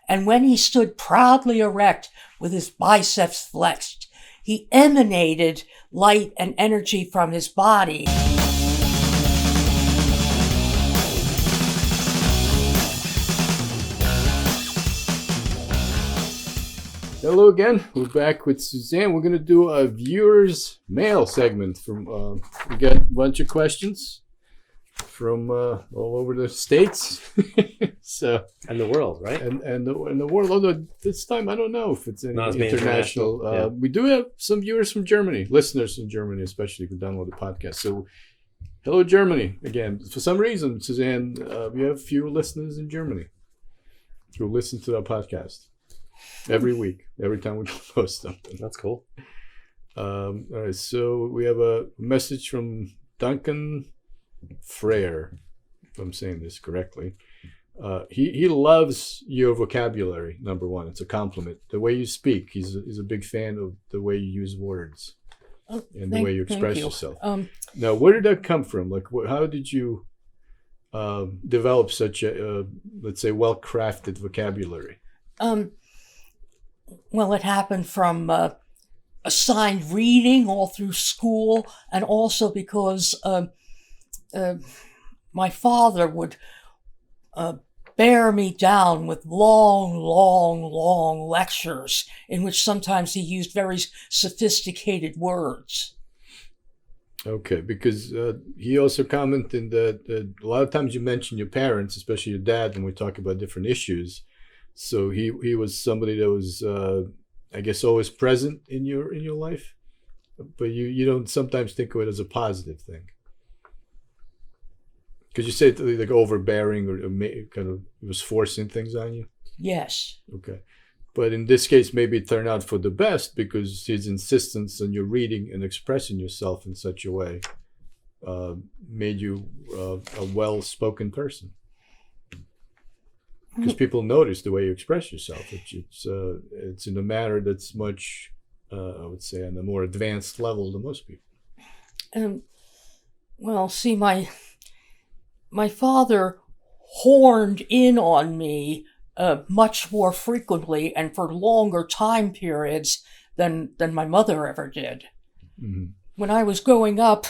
and when he stood proudly erect with his biceps flexed, he emanated light and energy from his body. Hello again. We're back with Suzanne. We're going to do a viewer's mail segment. We got a bunch of questions from all over the states, and the world, right? And the world. Although this time I don't know if it's international. Yeah. We do have some viewers from Germany, listeners from Germany, especially who download the podcast. So, hello Germany again. For some reason, Suzanne, we have few listeners in Germany who listen to our podcast every week, every time we post something. That's cool. All right, so we have a message from Duncan Frere, if I'm saying this correctly. He loves your vocabulary, number one. It's a compliment. The way you speak, he's a big fan of the way you use words and the way you express yourself. Now, where did that come from? Like, how did you develop such a, let's say, well-crafted vocabulary? Well, it happened from assigned reading all through school, and also because my father would bear me down with long lectures in which sometimes he used very sophisticated words. Okay, because he also commented that a lot of times you mention your parents, especially your dad, when we talk about different issues. So he was somebody that was, I guess, always present in your life, but you don't sometimes think of it as a positive thing. Because you say like overbearing or kind of he was forcing things on you. Yes. Okay, but in this case, maybe it turned out for the best because his insistence on your reading and expressing yourself in such a way made you a well-spoken person. Because people notice the way you express yourself. It's in a manner that's much, I would say, on a more advanced level than most people. Well, see, my father horned in on me much more frequently and for longer time periods than my mother ever did. Mm-hmm. When I was growing up,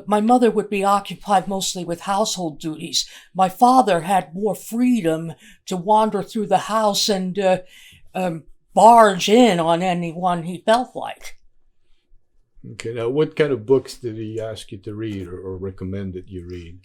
my mother would be occupied mostly with household duties. My father had more freedom to wander through the house and barge in on anyone he felt like. Okay, now what kind of books did he ask you to read or recommend that you read?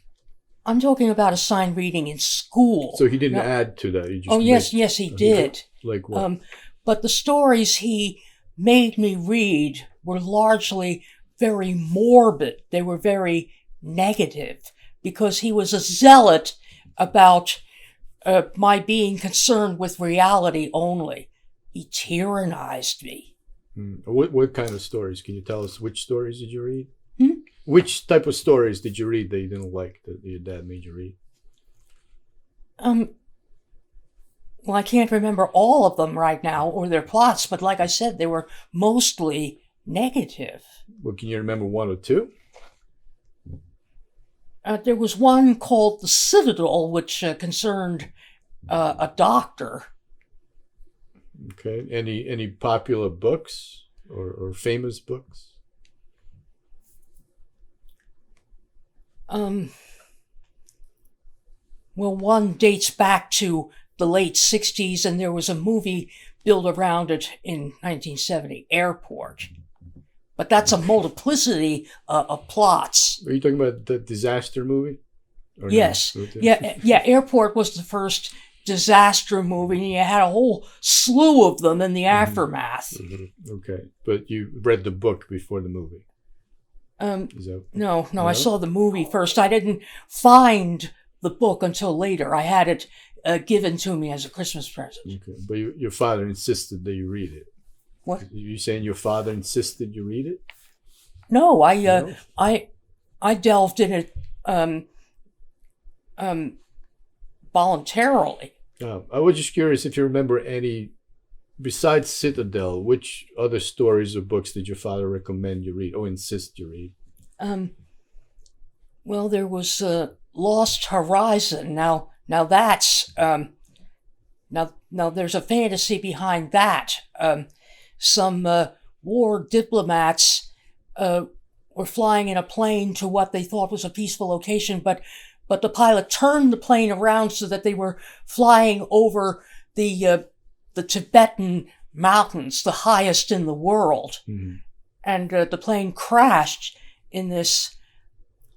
I'm talking about assigned reading in school. So he didn't add to that? He just yes, he did. Like what? But the stories he made me read were largely very morbid. They were very negative because he was a zealot about my being concerned with reality only. He tyrannized me. What kind of stories? Can you tell us which stories did you read? Which type of stories did you read that you didn't like that your dad made you read? Well, I can't remember all of them right now or their plots, but like I said, they were mostly negative. Well, can you remember one or two? There was one called The Citadel, which concerned a doctor. Okay. Any popular books or famous books? Well, one dates back to the late 60s, and there was a movie built around it in 1970, Airport. But that's a multiplicity of plots. Are you talking about the disaster movie? Or yes. No? Yeah. Airport was the first disaster movie, and you had a whole slew of them in the aftermath. Mm-hmm. Okay. But you read the book before the movie? No, I saw the movie first. I didn't find the book until later. I had it given to me as a Christmas present. Okay, but your father insisted that you read it. What? Are you saying your father insisted you read it? No, I delved in it voluntarily. I was just curious if you remember any, besides Citadel, which other stories or books did your father recommend you read or insist you read? Well, there was Lost Horizon. Now that's Now there's a fantasy behind that. Some war diplomats were flying in a plane to what they thought was a peaceful location, but the pilot turned the plane around so that they were flying over the Tibetan mountains, the highest in the world. Mm-hmm. And the plane crashed in this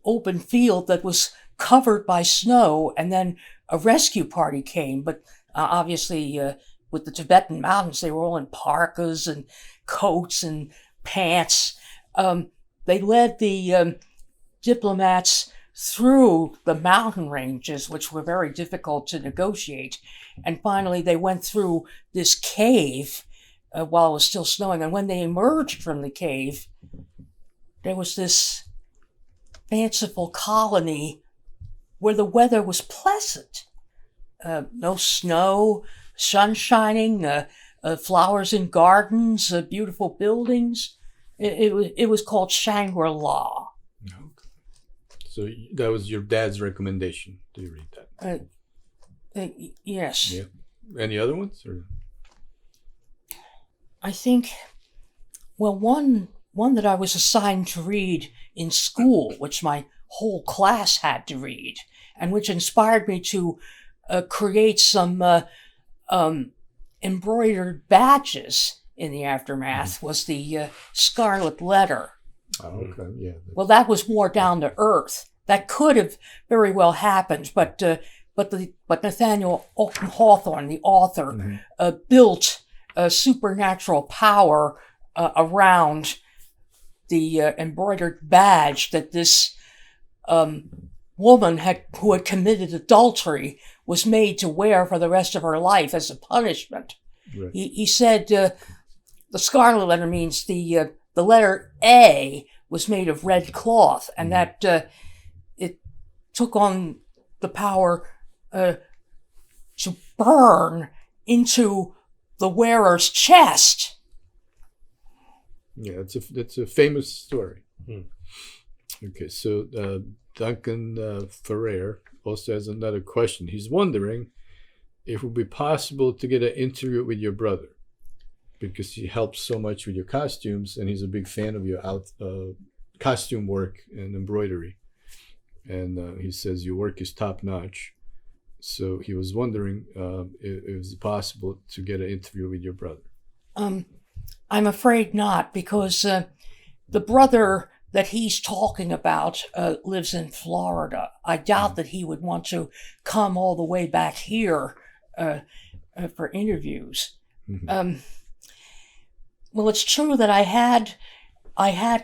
open field that was covered by snow, and then a rescue party came. But obviously, with the Tibetan mountains, they were all in parkas and coats and pants. They led the diplomats through the mountain ranges, which were very difficult to negotiate. And finally, they went through this cave while it was still snowing. And when they emerged from the cave, there was this fanciful colony where the weather was pleasant. No snow, sun shining, flowers in gardens, beautiful buildings. It was called Shangri-La. Okay. So that was your dad's recommendation. Do you read that? Yes. Yeah. Any other ones? Or? I think, well, one that I was assigned to read in school, which my whole class had to read, and which inspired me to create some embroidered badges in the aftermath, was the Scarlet Letter. Oh, okay, yeah. Well, that was more down to earth. That could have very well happened, but Nathaniel Hawthorne, the author, built a supernatural power around the embroidered badge that this woman who had committed adultery was made to wear for the rest of her life as a punishment. Right. He said the Scarlet Letter means the letter A was made of red cloth, and that it took on the power to burn into the wearer's chest. Yeah, it's a famous story. Okay, so Duncan Ferrer also has another question. He's wondering if it would be possible to get an interview with your brother, because he helps so much with your costumes, and he's a big fan of your costume work and embroidery. And he says your work is top notch. So he was wondering if it was possible to get an interview with your brother. I'm afraid not, because the brother that he's talking about lives in Florida. I doubt that he would want to come all the way back here for interviews. Mm-hmm. Well, it's true that I had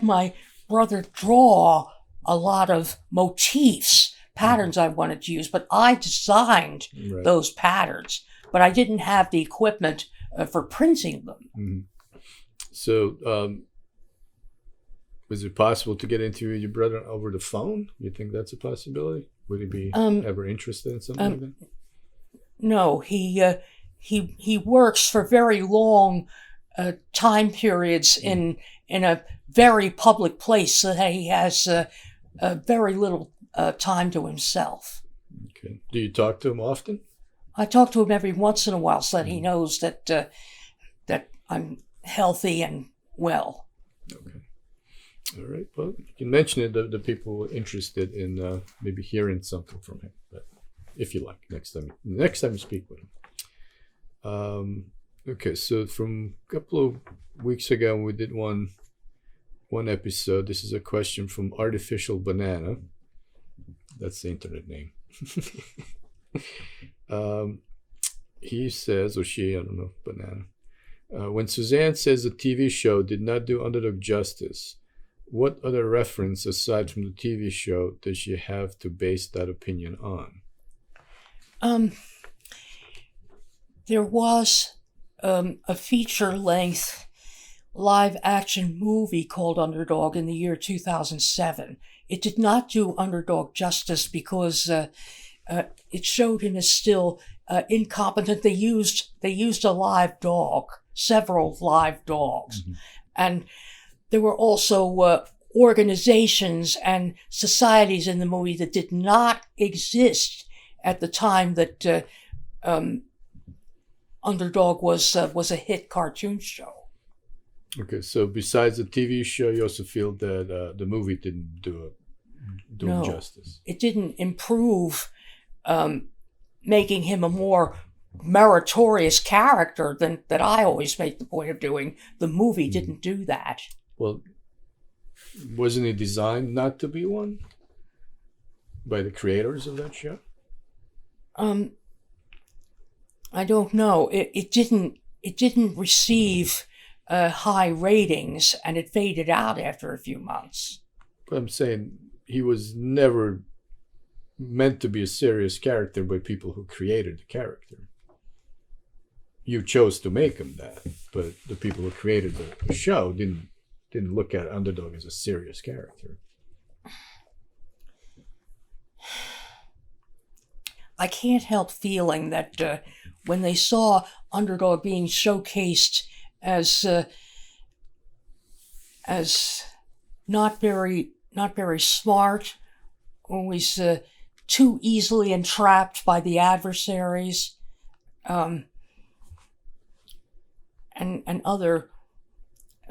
my brother draw a lot of motifs, patterns I wanted to use, but I designed those patterns, but I didn't have the equipment for printing them. Mm-hmm. So, was it possible to get into your brother over the phone? You think that's a possibility? Would he be ever interested in something like that? No, he works for very long time periods in a very public place, so that he has very little time to himself. Okay. Do you talk to him often? I talk to him every once in a while, so that he knows that that I'm healthy and well. Okay. All right. Well, you can mention it to the people interested in maybe hearing something from him, but if you like, next time you speak with him. Okay. So from a couple of weeks ago, we did one episode. This is a question from ArtificialBanana. That's the internet name. He says, or she, I don't know, Banana. When Suzanne says the TV show did not do Underdog justice, what other reference aside from the TV show does she have to base that opinion on? There was a feature-length live-action movie called Underdog in the year 2007. It did not do Underdog justice because it showed him as still incompetent. They used a live dog, several live dogs, and there were also organizations and societies in the movie that did not exist at the time that Underdog was a hit cartoon show. Okay, so besides the TV show, you also feel that the movie didn't do him justice. It didn't improve, making him a more meritorious character than that I always make the point of doing. The movie didn't do that. Well, wasn't he designed not to be one by the creators of that show? I don't know. It didn't receive high ratings, and it faded out after a few months. But I'm saying he was never meant to be a serious character by people who created the character. You chose to make him that, but the people who created the show didn't look at Underdog as a serious character. I can't help feeling that when they saw Underdog being showcased as not very smart, always too easily entrapped by the adversaries, and other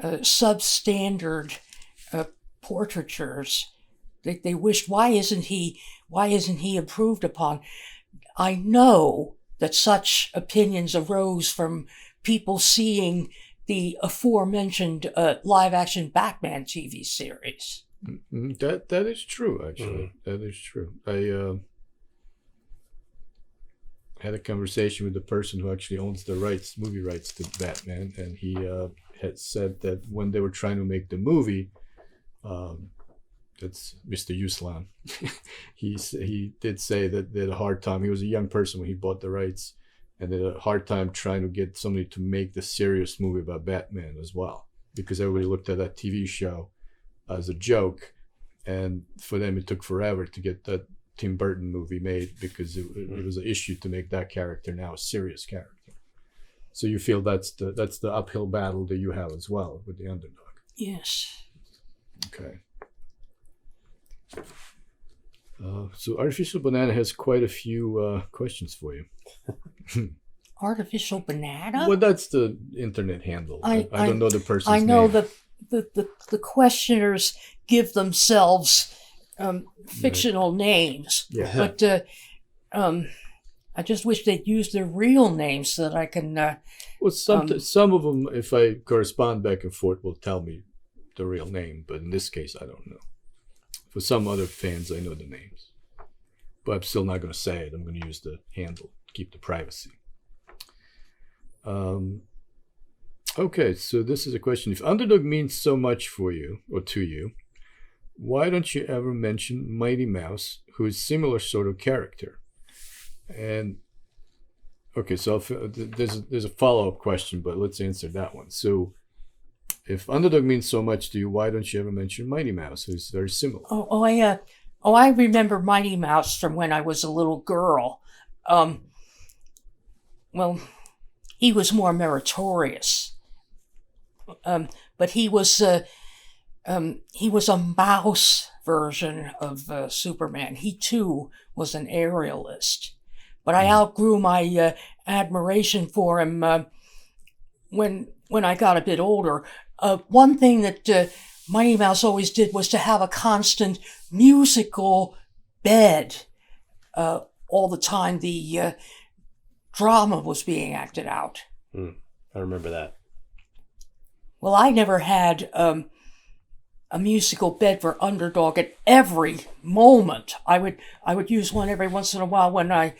substandard portraitures. They wished, why isn't he improved upon? I know that such opinions arose from people seeing the aforementioned live-action Batman TV series. That is true, actually. That is true. I had a conversation with the person who actually owns the movie rights to Batman, and he had said that when they were trying to make the movie, that's Mr. Uslan. he did say that they had a hard time. He was a young person when he bought the rights, and they had a hard time trying to get somebody to make the serious movie about Batman as well, because everybody looked at that TV show as a joke, and for them it took forever to get that Tim Burton movie made, because it was an issue to make that character now a serious character. So you feel that's the uphill battle that you have as well with the Underdog. Yes. Okay. So ArtificialBanana has quite a few questions for you. ArtificialBanana? Well, that's the internet handle. I don't know the person's name. I know that the questioners give themselves fictional names, but I just wish they'd use their real names so that I can. Well, some of them, if I correspond back and forth, will tell me the real name, but in this case, I don't know. For some other fans, I know the names, but I'm still not going to say it. I'm going to use the handle to keep the privacy. Okay, so this is a question. If Underdog means so much for you, or to you, why don't you ever mention Mighty Mouse, who is similar sort of character? And okay, so there's a follow-up question, but let's answer that one. So if Underdog means so much to you, why don't you ever mention Mighty Mouse, who's very similar? I remember Mighty Mouse from when I was a little girl. Well, he was more meritorious, but he was a mouse version of Superman. He too was an aerialist, but I outgrew my admiration for him when I got a bit older. One thing that Mighty Mouse always did was to have a constant musical bed all the time the drama was being acted out. I remember that. Well, I never had a musical bed for Underdog at every moment. I would use one every once in a while when I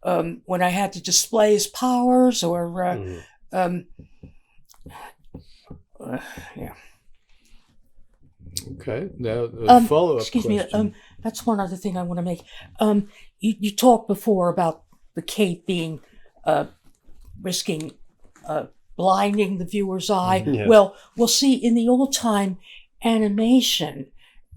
had to display his powers or yeah. Okay. Now, follow-up excuse question. me. That's one other thing I want to make. You talked before about the cape being risking blinding the viewer's eye. Yeah. Well, see, in the old-time animation,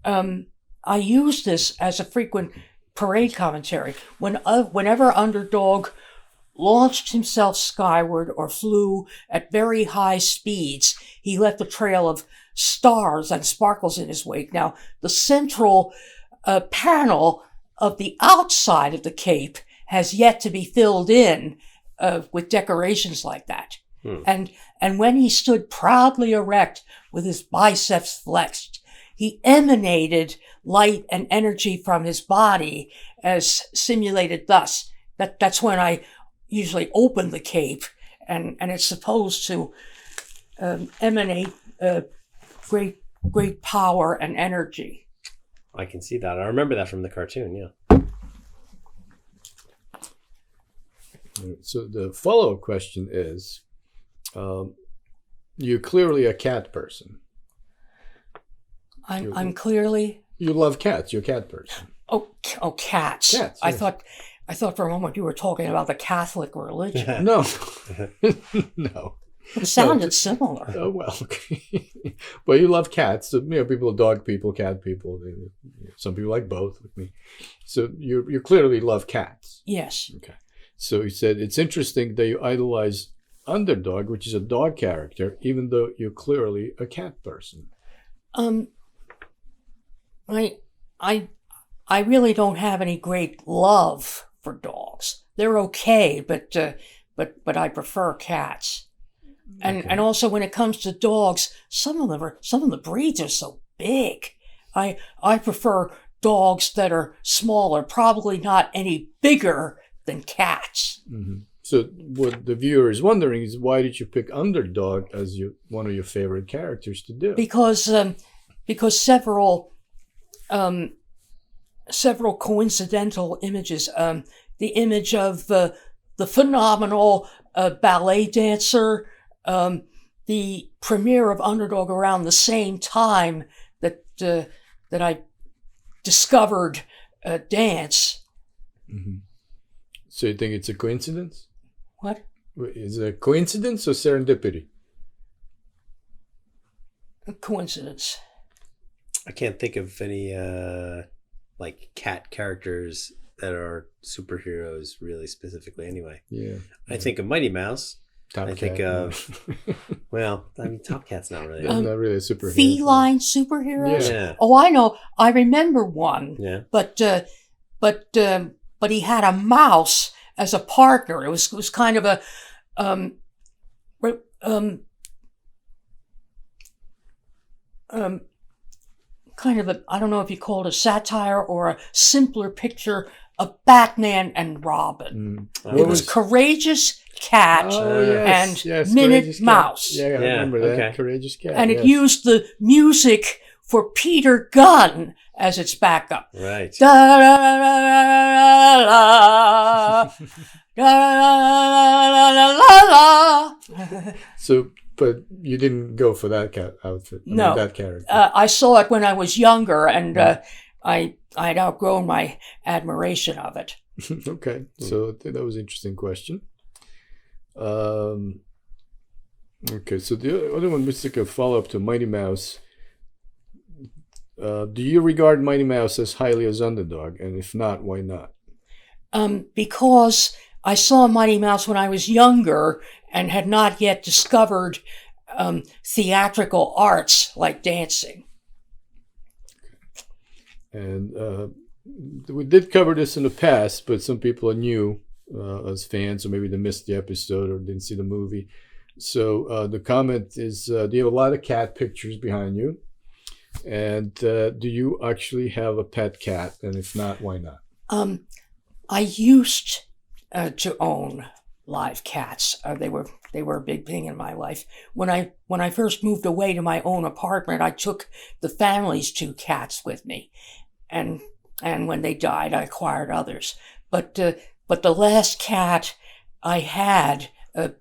I used this as a frequent parade commentary. Whenever Underdog launched himself skyward or flew at very high speeds, he left a trail of stars and sparkles in his wake. Now, the central panel of the outside of the cape has yet to be filled in with decorations like that. And when he stood proudly erect with his biceps flexed, he emanated light and energy from his body as simulated thus. That's when I usually open the cape, and it's supposed to emanate great power and energy. I can see that. I remember that from the cartoon, yeah. So the follow-up question is, you're clearly a cat person. I'm clearly... You love cats. You're a cat person. Oh, cats. Cats, I yes. thought for a moment you were talking about the Catholic religion. No. No. It sounded similar. Oh, well. Okay. But you love cats. So, people are dog people, cat people. Some people like both with me. So you clearly love cats. Yes. Okay. So he said, it's interesting that you idolize Underdog, which is a dog character, even though you're clearly a cat person. I really don't have any great love for dogs. They're okay, but I prefer cats. And also when it comes to dogs, some of the breeds are so big. I prefer dogs that are smaller, probably not any bigger than cats. Mm-hmm. So what the viewer is wondering is, why did you pick Underdog as one of your favorite characters to do? Because several coincidental images. The image of the phenomenal ballet dancer, the premiere of Underdog around the same time that I discovered dance. Mm-hmm. So you think it's a coincidence? What? Is it a coincidence or serendipity? A coincidence. I can't think of any like cat characters that are superheroes really specifically anyway. Yeah. I think of Mighty Mouse. Top I Cat, think of, well, I mean, Top Cat's not really. not really a superhero. Feline superheroes? Yeah. Oh, I know. I remember one. Yeah. But he had a mouse as a partner. It was kind of a kind of a, I don't know if you call it a satire or a simpler picture of Batman and Robin. It was Courageous Cat and Minute Mouse. Yeah, I remember that. Okay. Courageous Cat. And it used the music for Peter Gunn as its backup. Right. Da, da, da, da, da, da, da, da. So, but you didn't go for that cat outfit. No, that character. I saw it when I was younger, and I'd outgrown my admiration of it. Okay, so that was an interesting question. Okay, so the other one was like a follow-up to Mighty Mouse. Do you regard Mighty Mouse as highly as Underdog? And if not, why not? Because I saw Mighty Mouse when I was younger and had not yet discovered theatrical arts like dancing. And we did cover this in the past, but some people are new as fans, or maybe they missed the episode or didn't see the movie. So the comment is, do you have a lot of cat pictures behind you? And do you actually have a pet cat? And if not, why not? I used to own live cats. They were a big thing in my life. When I first moved away to my own apartment, I took the family's 2 cats with me, and when they died, I acquired others. But the last cat I had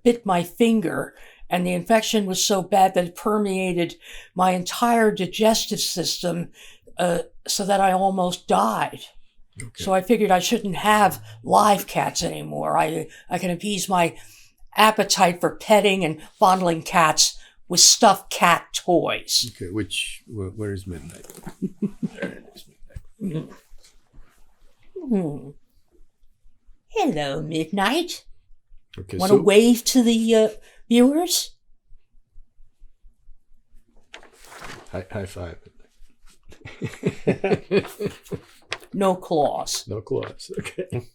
bit my finger, and the infection was so bad that it permeated my entire digestive system, so that I almost died. Okay. So I figured I shouldn't have live cats anymore. I can appease my appetite for petting and fondling cats with stuffed cat toys. Okay, where's Midnight? There it is, Midnight. Hello, Midnight. Okay, Want to wave to the viewers? High five. No claws. No claws. Okay.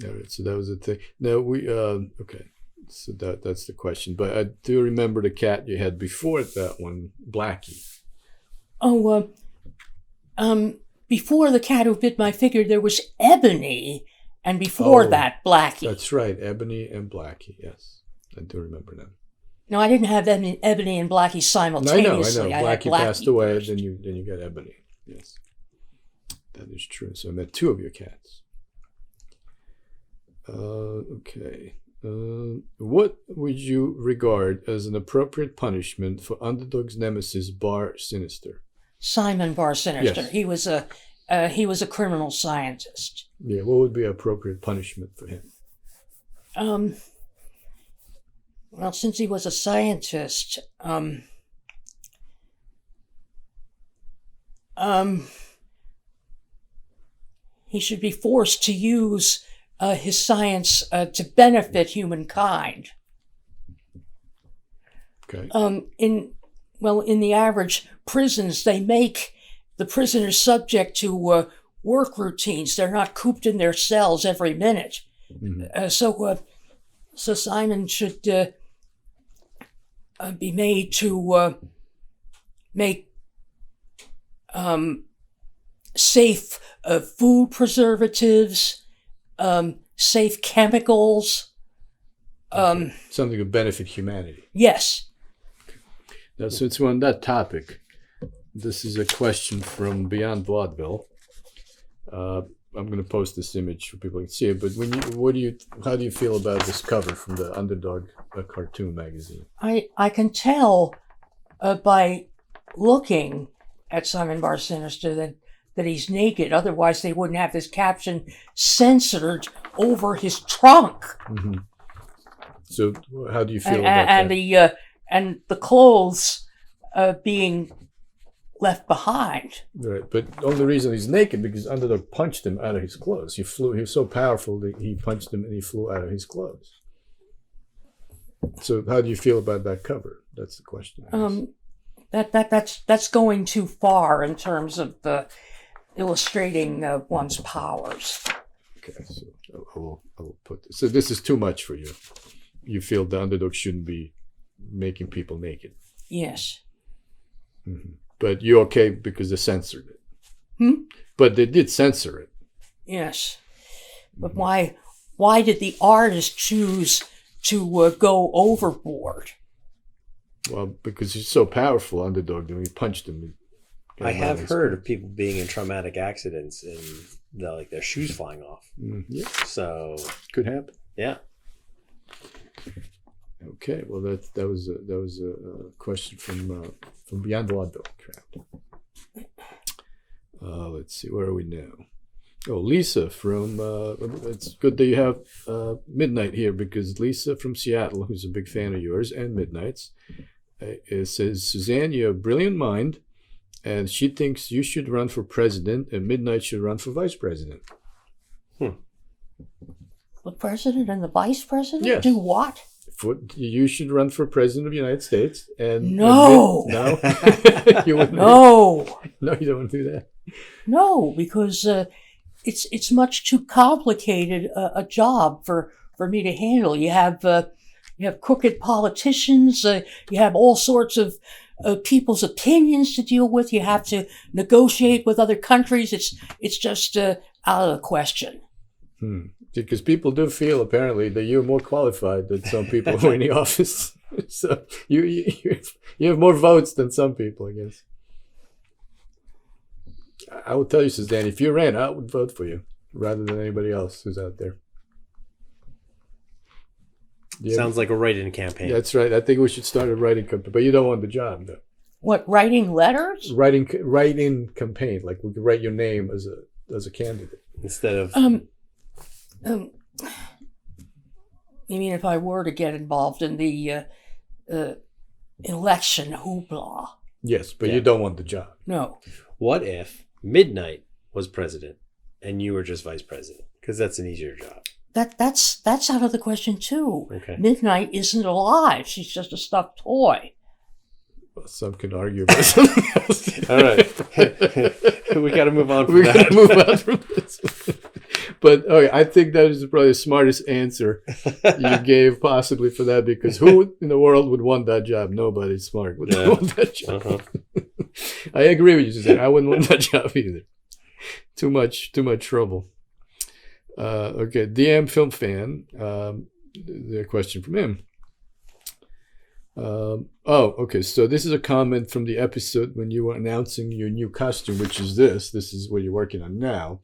All right, so that was the thing. No, we okay. So that's the question. But I do remember the cat you had before that one, Blackie. Oh, before the cat who bit my figure, there was Ebony, and before that, Blackie. That's right, Ebony and Blackie. Yes, I do remember them. No, I didn't have Ebony and Blackie simultaneously. I know. Blackie passed away, then you got Ebony. Yes, that is true. So I met two of your cats. Okay. What would you regard as an appropriate punishment for Underdog's nemesis, Bar Sinister? Simon Bar Sinister. Yes. He was a criminal scientist. Yeah, what would be appropriate punishment for him? Well, since he was a scientist, he should be forced to use his science to benefit humankind. Okay. In the average prisons, they make the prisoners subject to work routines. They're not cooped in their cells every minute. Mm-hmm. So Simon should be made to make safe food preservatives, safe chemicals. Something to benefit humanity. Yes. Now, since we're on that topic, this is a question from Beyond Vaudeville. I'm going to post this image for people to see it. But how do you feel about this cover from the Underdog cartoon magazine? I can tell by looking at Simon Bar Sinister that he's naked. Otherwise, they wouldn't have this caption censored over his trunk. Mm-hmm. So, how do you feel about that? And the clothes being left behind. Right, but the only reason he's naked because Underdog punched him out of his clothes. He was so powerful that he punched him and he flew out of his clothes. So, how do you feel about that cover? That's the question. That's going too far in terms of illustrating one's powers. Okay, so I will put this. So this is too much for you. You feel the Underdog shouldn't be making people naked. Yes. Mm-hmm. But you're okay because they censored it. But they did censor it. Yes. But why did the artist choose to go overboard? Well, because he's so powerful, Underdog, and he punched him. I have heard of people being in traumatic accidents and their shoes flying off. Yeah. So could happen. Yeah. Okay. Well, that was a question from Beyond Vaudeville. Let's see. Where are we now? Oh, Lisa from. It's good that you have Midnight here because Lisa from Seattle, who's a big fan of yours and Midnight's, says, Suzanne, you have a brilliant mind, and she thinks you should run for president and Midnight should run for vice president. The president and the vice president? Yes. Do what? You should run for president of the United States. And no. No? You wouldn't no. No, you don't want to do that. No, because it's much too complicated a job for me to handle. You have crooked politicians. You have all sorts of people's opinions to deal with. You have to negotiate with other countries. It's just out of the question. Because people do feel apparently that you're more qualified than some people who are in the office. So you have more votes than some people, I guess. I will tell you, Suzanne, if you ran, I would vote for you rather than anybody else who's out there. Sounds like a write-in campaign. That's right. I think we should start a writing campaign, but you don't want the job, though. What, writing letters? Write-in campaign, like we could write your name as a candidate instead of. You mean if I were to get involved in the election hoopla? Yes, but you don't want the job. No. What if Midnight was president and you were just vice president? Because that's an easier job. That's out of the question too. Okay. Midnight isn't alive. She's just a stuffed toy. Well, some could argue about something else. All right. We got to move on from that. We got to move on from this. But okay, I think that is probably the smartest answer you gave possibly for that, because who in the world would want that job? Nobody smart would want that job. I agree with you, Suzanne. I wouldn't want that job either. Too much trouble. Okay, DMfilmfan, the question from him. Okay, so this is a comment from the episode when you were announcing your new costume, which is this is what you're working on now.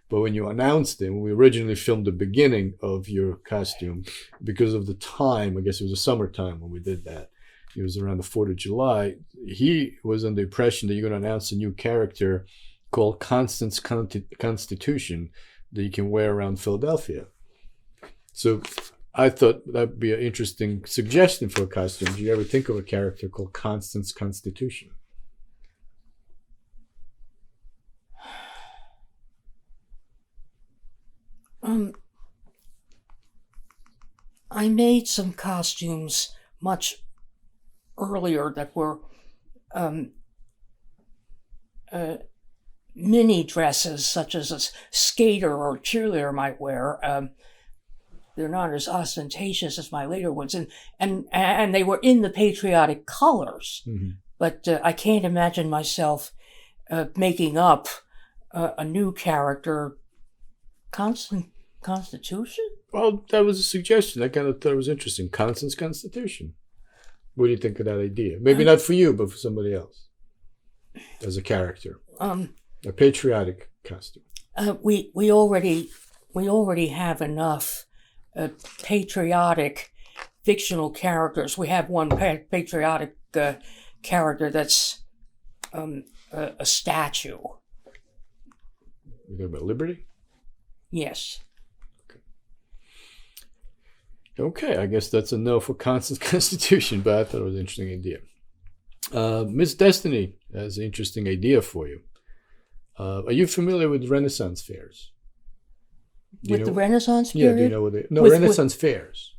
But when you announced it, when we originally filmed the beginning of your costume, because of the time, I guess it was the summertime when we did that, it was around the 4th of July, he was under the impression that you're going to announce a new character called Constance Constitution that you can wear around Philadelphia. So I thought that'd be an interesting suggestion for a costume. Do you ever think of a character called Constance Constitution? I made some costumes much earlier that were mini dresses, such as a skater or cheerleader might wear. They're not as ostentatious as my later ones, and they were in the patriotic colors. But I can't imagine myself making up a new character. Constitution? Well, that was a suggestion. I kind of thought it was interesting. Constance Constitution. What do you think of that idea? Maybe not for you, but for somebody else as a character. A patriotic costume. We already have enough patriotic fictional characters. We have one patriotic character that's a statue. You talking about Liberty? Yes. Okay, I guess that's a no for Constance Constitution, but I thought it was an interesting idea. MisDestiny has an interesting idea for you. Are you familiar with Renaissance fairs? With the Yeah, Renaissance period? do you know what they... No, Renaissance fairs.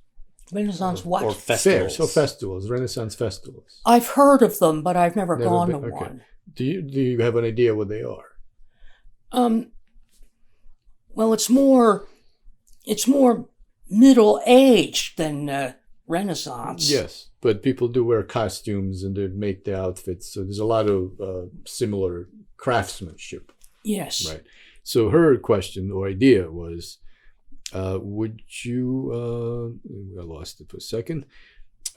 Renaissance what? Or festivals. Fairs, so festivals, Renaissance festivals. I've heard of them, but I've never gone to one. Do you have an idea what they are? Well, it's more middle-aged than Renaissance. Yes, but people do wear costumes and they make the outfits, so there's a lot of similar craftsmanship. Yes. Right. So her question or idea was, would you, I lost it for a second,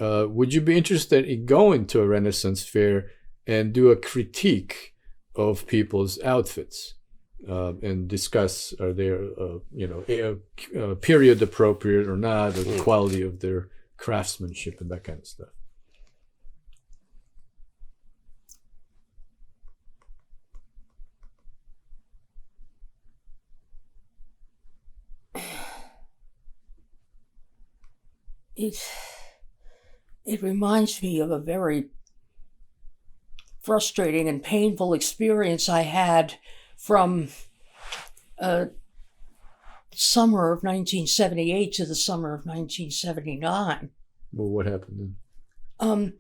would you be interested in going to a Renaissance fair and do a critique of people's outfits and discuss, are they, period appropriate or not, or the quality of their craftsmanship and that kind of stuff? It reminds me of a very frustrating and painful experience I had from summer of 1978 to the summer of 1979. Well, what happened then?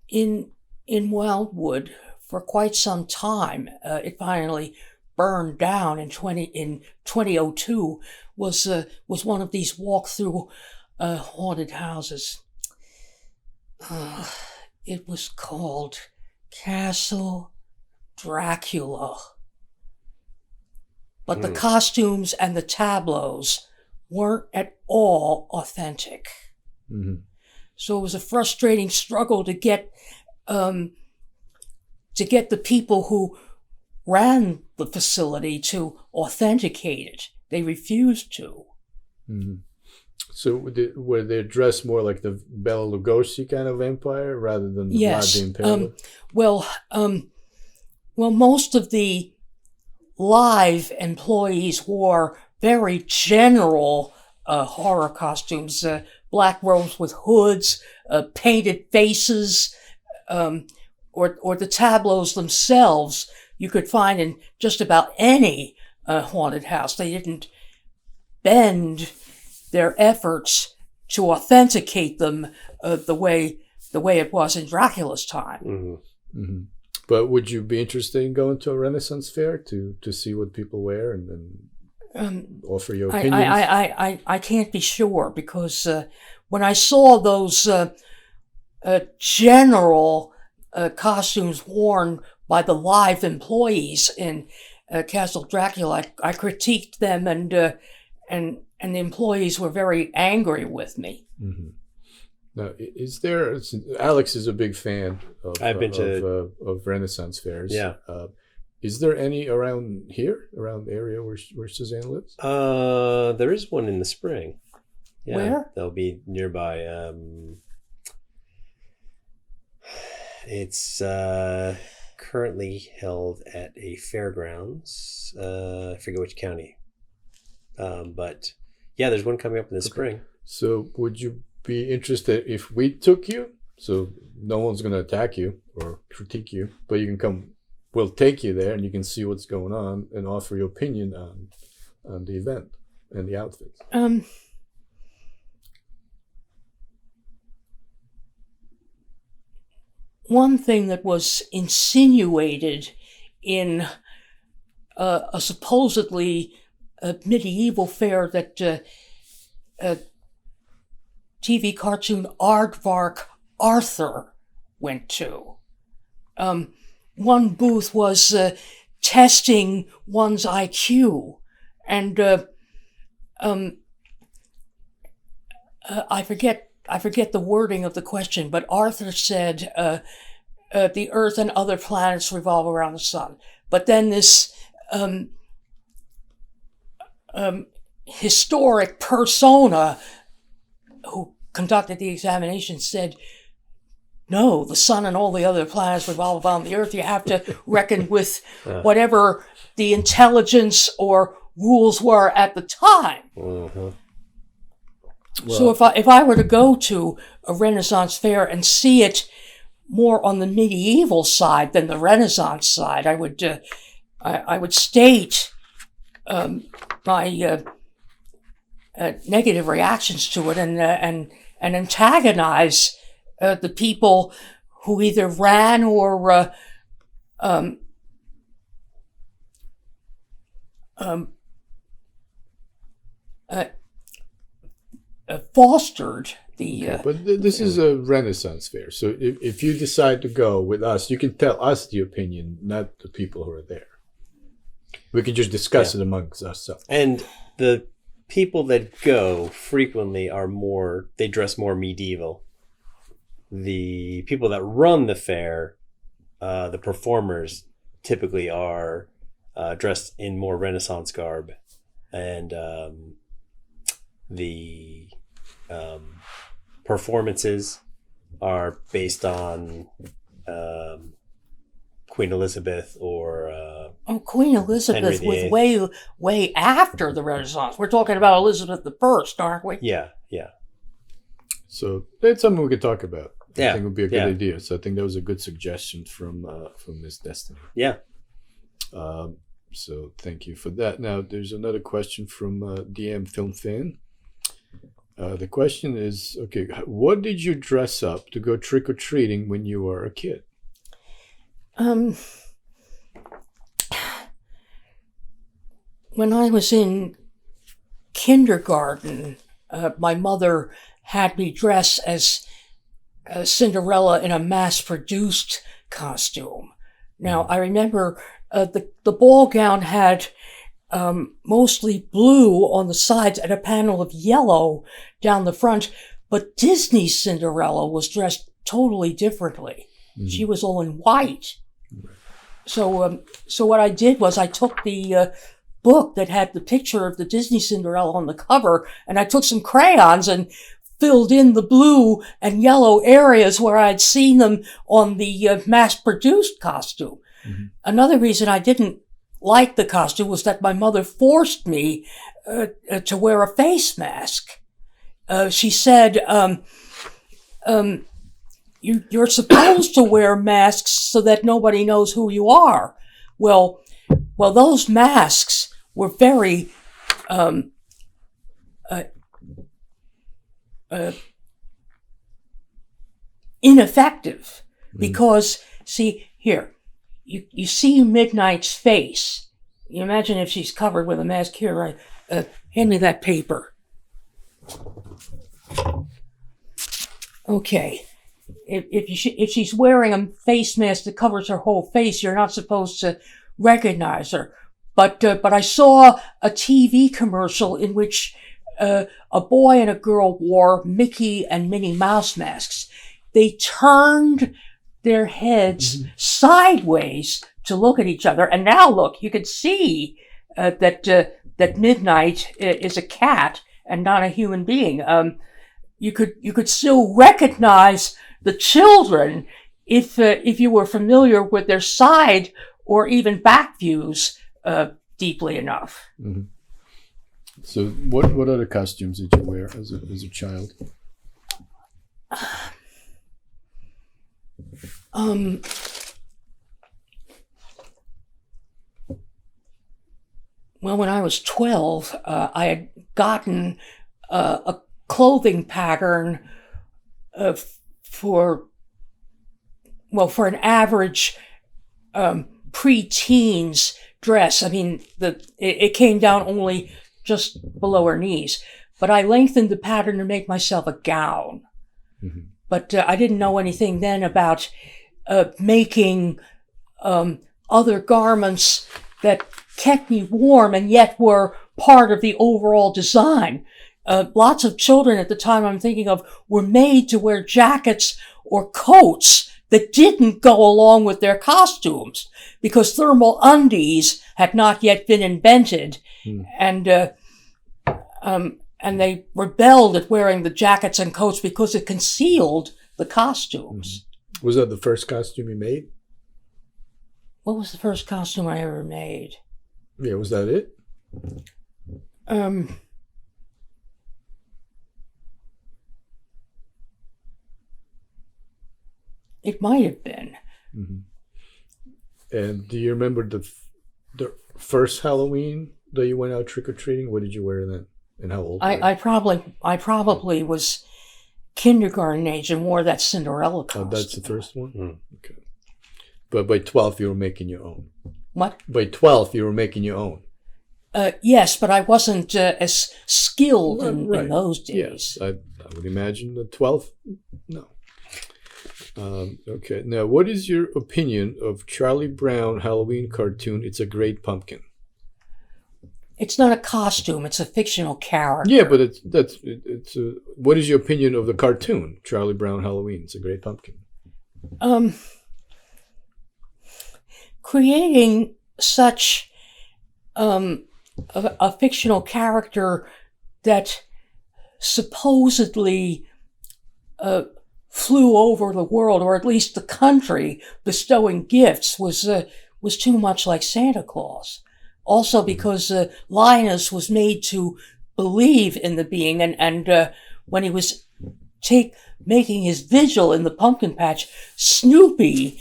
In Wildwood, for quite some time, it finally burned down in 2002. Was one of these walk-through haunted houses. It was called Castle Dracula. But the costumes and the tableaus weren't at all authentic. Mm-hmm. So it was a frustrating struggle to get the people who ran the facility to authenticate it. They refused to. Mm-hmm. So were they dressed more like the Bela Lugosi kind of vampire rather than the Yes. Vlad the Impaler? Well, most of the live employees wore very general horror costumes, black robes with hoods, painted faces, or the tableaus themselves you could find in just about any haunted house. They didn't bend their efforts to authenticate them the way it was in Dracula's time. Mm-hmm. Mm-hmm. But would you be interested in going to a Renaissance fair to see what people wear and offer your opinions? I can't be sure because when I saw those general costumes worn by the live employees in Castle Dracula, I critiqued them, and the employees were very angry with me. Mm-hmm. Now, is there? Alex is a big fan of I've been to of Renaissance fairs. Yeah. Is there any around here, around the area where Suzanne lives? There is one in the spring. Yeah, Where? They'll be nearby. It's currently held at a fairgrounds. I forget which county. But yeah, there's one coming up in the spring. So would you be interested if we took you? So no one's going to attack you or critique you, but you can come. We'll take you there and you can see what's going on and offer your opinion on the event and the outfits. One thing that was insinuated in a supposedly medieval fair that TV cartoon Aardvark Arthur went to. One booth was testing one's IQ, and I forget the wording of the question, but Arthur said the Earth and other planets revolve around the sun. But then this historic persona who conducted the examination said, no, the sun and all the other planets revolve around the Earth. You have to reckon with whatever the intelligence or rules were at the time. Uh-huh. Well, so if I were to go to a Renaissance fair and see it more on the medieval side than the Renaissance side, I would state my negative reactions to it and antagonize the people who either ran or fostered the. Okay, but this is a Renaissance fair, so if you decide to go with us, you can tell us the opinion, not the people who are there. We can just discuss it amongst ourselves. And the people that go frequently they dress more medieval. The people that run the fair, the performers, typically are dressed in more Renaissance garb, and the performances are based on Queen Elizabeth or Queen Elizabeth was way after the Renaissance. We're talking about Elizabeth I, aren't we? Yeah. So that's something we could talk about. Yeah. I think would be a good idea. So I think that was a good suggestion from MisDestiny. Yeah. So thank you for that. Now there's another question from DMfilmfan. The question is, okay, what did you dress up to go trick-or-treating when you were a kid? When I was in kindergarten, my mother had me dress as Cinderella in a mass-produced costume. Now, I remember the ball gown had mostly blue on the sides and a panel of yellow down the front, but Disney's Cinderella was dressed totally differently. Mm-hmm. She was all in white. So what I did was I took the book that had the picture of the Disney Cinderella on the cover, and I took some crayons and filled in the blue and yellow areas where I'd seen them on the mass-produced costume. Mm-hmm. Another reason I didn't like the costume was that my mother forced me to wear a face mask. She said, you're supposed to wear masks so that nobody knows who you are. Well, those masks were very ineffective because, see, here, you see Midnight's face. You imagine if she's covered with a mask. Here, right? Hand me that paper. Okay. If she's wearing a face mask that covers her whole face, you're not supposed to recognize her. But I saw a TV commercial in which a boy and a girl wore Mickey and Minnie Mouse masks. They turned their heads sideways to look at each other, and now look, you can see that Midnight is a cat and not a human being. You could still recognize the children if you were familiar with their side or even back views deeply enough. Mm-hmm. So, what other costumes did you wear as a child? Well, when I was 12, I had gotten a clothing pattern for an average pre-teens dress. I mean, it came down only just below her knees, but I lengthened the pattern to make myself a gown. Mm-hmm. But I didn't know anything then about making other garments that kept me warm and yet were part of the overall design. Lots of children at the time I'm thinking of were made to wear jackets or coats that didn't go along with their costumes because thermal undies had not yet been invented. And they rebelled at wearing the jackets and coats because it concealed the costumes. Was that the first costume you made? What was the first costume I ever made? Yeah, was that it? It might have been. Mm-hmm. And do you remember the first Halloween that you went out trick-or-treating? What did you wear then? And how old were you? I probably was kindergarten age and wore that Cinderella costume. Oh, that's the first one? Okay. But by 12, you were making your own. What? By 12, you were making your own. Yes, but I wasn't as skilled in those days. Yes, I would imagine the 12. No. Okay. Now, what is your opinion of Charlie Brown Halloween cartoon? It's a Great Pumpkin. It's not a costume; it's a fictional character. Yeah, but what is your opinion of the cartoon Charlie Brown Halloween? It's a Great Pumpkin. Creating such a fictional character that supposedly flew over the world, or at least the country, bestowing gifts was too much like Santa Claus. Also because Linus was made to believe in the being, and when he was making his vigil in the pumpkin patch, Snoopy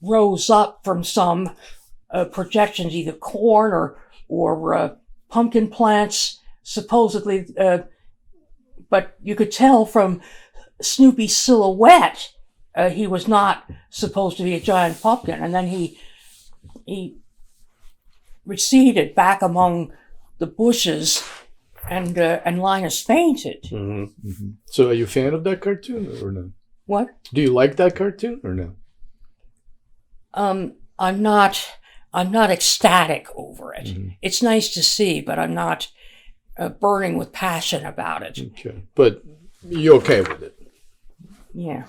rose up from some projections, either corn or pumpkin plants, supposedly. But you could tell from Snoopy's silhouette, he was not supposed to be a giant pumpkin, and then he receded back among the bushes, and Linus fainted. Mm-hmm. Mm-hmm. So, are you a fan of that cartoon or no? What? Do you like that cartoon or no? I'm not ecstatic over it. Mm-hmm. It's nice to see, but I'm not burning with passion about it. Okay, but you're okay with it. Yeah.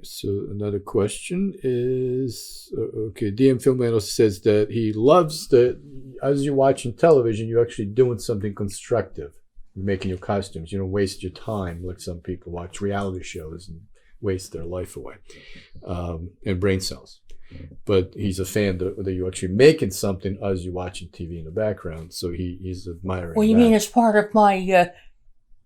So another question is, okay, DMfilmfan also says that he loves that as you're watching television, you're actually doing something constructive. You're making your costumes. You don't waste your time like some people watch reality shows and waste their life away and brain cells. But he's a fan that you're actually making something as you're watching TV in the background. So he's admiring. Well, you mean as part of my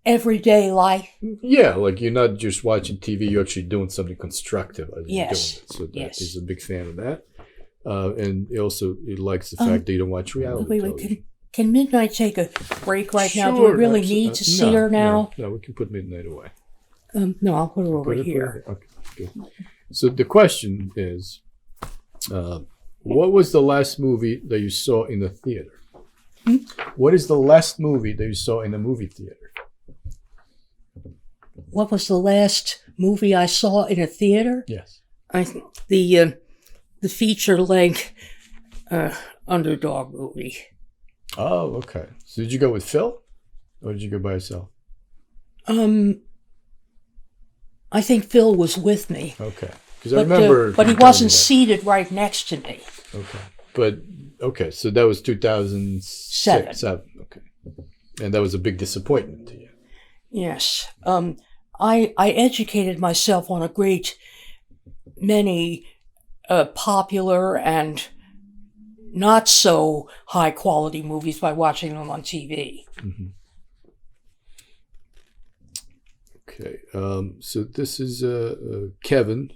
everyday life? Yeah, like you're not just watching TV, you're actually doing something constructive as you're doing it. So he's a big fan of that. And he likes the fact that you don't watch reality television. Can Midnight take a break right now? Do we really need to see her now? No, we can put Midnight away. No, I'll put her over here. Okay, good. So the question is, what was the last movie that you saw in the theater? What is the last movie that you saw in a movie theater? What was the last movie I saw in a theater? Yes. I think the feature-length Underdog movie. Oh, okay. So did you go with Phil, or did you go by yourself? I think Phil was with me. Okay. Because I remember. But he wasn't seated right next to me. Okay. But okay, so that was 2007. Okay. And that was a big disappointment to you. Yes. I educated myself on a great many popular and not so high quality movies by watching them on TV. Mm-hmm. Okay. So this is Kevin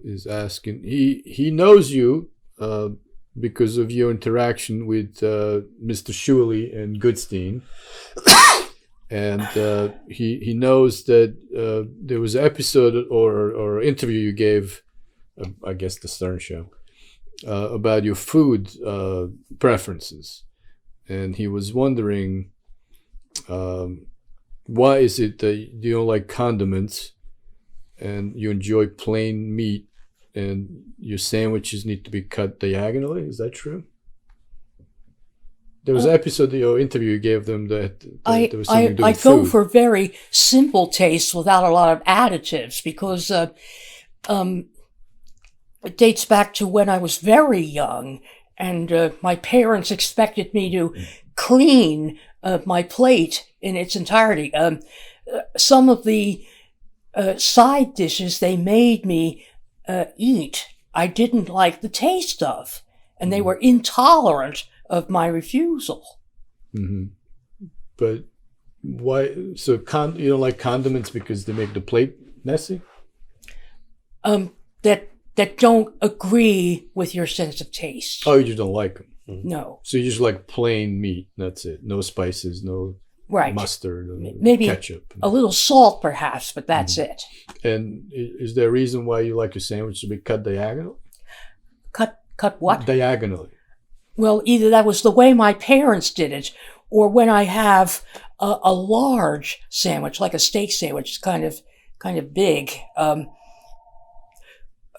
is asking. He knows you because of your interaction with Mr. Shuley and Goodstein. And he knows that there was an episode or interview you gave, I guess the Stern Show, about your food preferences. And he was wondering, why is it that you don't like condiments and you enjoy plain meat and your sandwiches need to be cut diagonally? Is that true? There was an episode of your interview you gave them that there was something to do with food. I go for very simple tastes without a lot of additives because it dates back to when I was very young and my parents expected me to clean my plate in its entirety. Some of the side dishes they made me eat, I didn't like the taste of, and they were intolerant of my refusal. Mm-hmm. But why? So you don't like condiments because they make the plate messy? That don't agree with your sense of taste. Oh, you just don't like them? No. So you just like plain meat, that's it. No spices, no mustard, maybe ketchup. A little salt perhaps, but that's it. And is there a reason why you like your sandwich to be cut diagonally? Cut what? Diagonally. Well, either that was the way my parents did it, or when I have a large sandwich, like a steak sandwich, it's kind of big.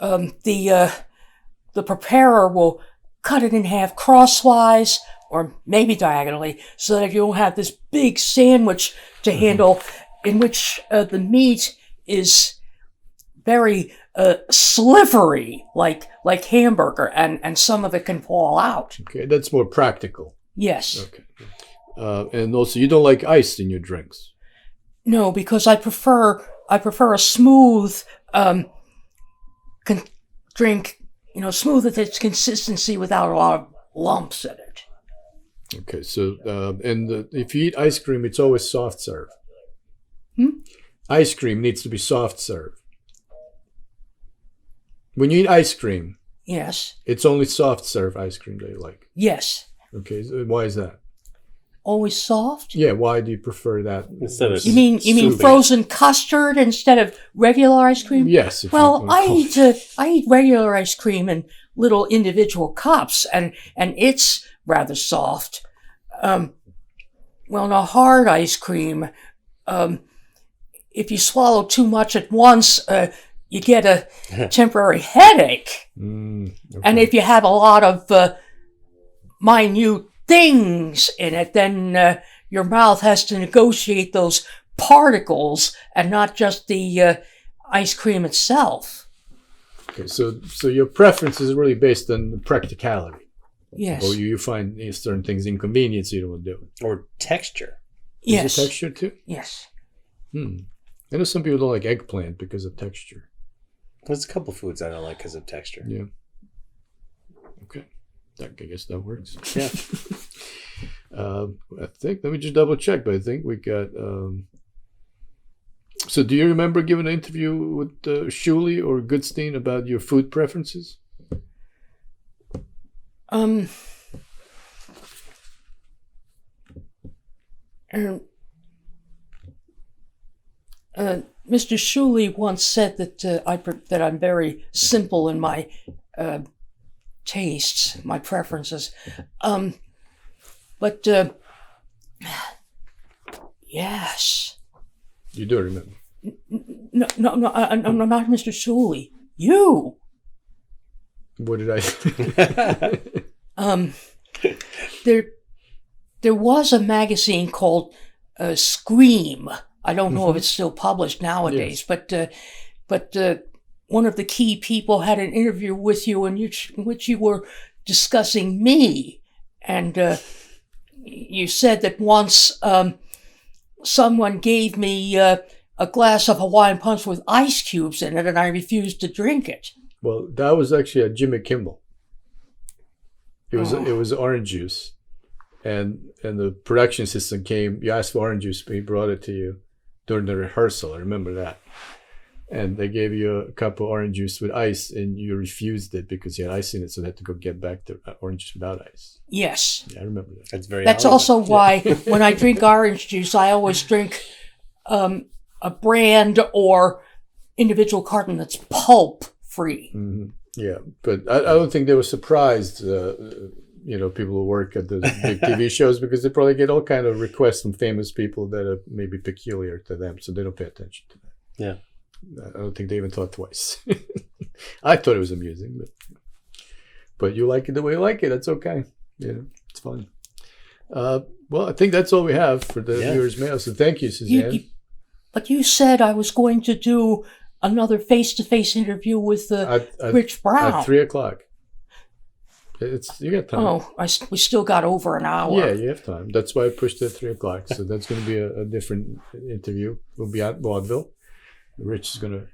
The preparer will cut it in half crosswise or maybe diagonally so that you don't have this big sandwich to handle in which the meat is very slivery, like hamburger, and some of it can fall out. Okay, that's more practical. Yes. Okay. And also, you don't like ice in your drinks. No, because I prefer a smooth drink, smooth at its consistency without a lot of lumps in it. Okay, so if you eat ice cream, it's always soft serve. Ice cream needs to be soft serve. When you eat ice cream, yes, it's only soft serve ice cream that you like. Yes. Okay, so why is that? Always soft? Yeah, why do you prefer that instead of? You mean frozen custard instead of regular ice cream? Yes. Well, I eat regular ice cream in little individual cups, and it's rather soft. Well, in a hard ice cream, if you swallow too much at once, you get a temporary headache. Okay. And if you have a lot of minute things in it, then your mouth has to negotiate those particles and not just the ice cream itself. Okay, so your preference is really based on practicality. Yes. Or you find certain things inconvenient, so you don't want to do it. Or texture. Yes. Is it texture too? Yes. I know some people don't like eggplant because of texture. There's a couple foods I don't like because of texture. Yeah. Okay. I guess that works. Yeah. I think, let me just double check, but I think we got... So do you remember giving an interview with Shuley or Goodstein about your food preferences? Mr. Shuley once said that that I'm very simple in my tastes, my preferences. But yes. You do remember? No, I'm not Mr. Shuley. You. What did I? There was a magazine called Scream. I don't know if it's still published nowadays, Yes. but one of the key people had an interview with you in which you were discussing me, and you said that once someone gave me a glass of Hawaiian Punch with ice cubes in it, and I refused to drink it. Well, that was actually a Jimmy Kimmel. It was orange juice, and the production assistant came. You asked for orange juice, but he brought it to you during the rehearsal. I remember that. And they gave you a cup of orange juice with ice, and you refused it because you had ice in it, so they had to go get back the orange juice without ice. Yes. Yeah, I remember that. That's also why when I drink orange juice, I always drink a brand or individual carton that's pulp free. Mm-hmm. Yeah, but I don't think they were surprised, people who work at the big TV shows, because they probably get all kind of requests from famous people that are maybe peculiar to them, so they don't pay attention to that. Yeah. I don't think they even thought twice. I thought it was amusing, but you like it the way you like it. That's okay. Yeah, it's fun. Well, I think that's all we have for the viewers' mail. So thank you, Suzanne. But you said I was going to do another face-to-face interview with Rich Brown at 3:00. You got time. Oh, we still got over an hour. Yeah, you have time. That's why I pushed it at 3:00. So that's going to be a different interview. We'll be at vaudeville. Rich is going to.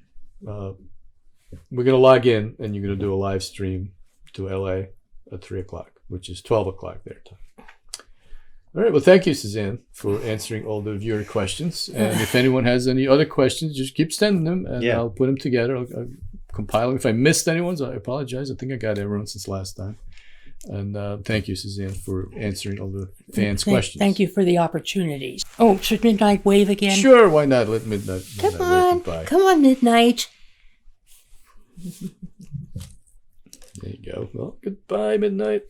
We're going to log in, and you're going to do a live stream to LA at 3:00, which is 12:00 their time. All right. Well, thank you, Suzanne, for answering all the viewer questions. And if anyone has any other questions, just keep sending them, and I'll put them together. I'll compile them. If I missed anyone, I apologize. I think I got everyone since last time. And thank you, Suzanne, for answering all the fans' questions. Thank you for the opportunities. Oh, should Midnight wave again? Sure, why not? Let Midnight Come wave on. goodbye. Come on, Midnight. There you go. Well, goodbye, Midnight.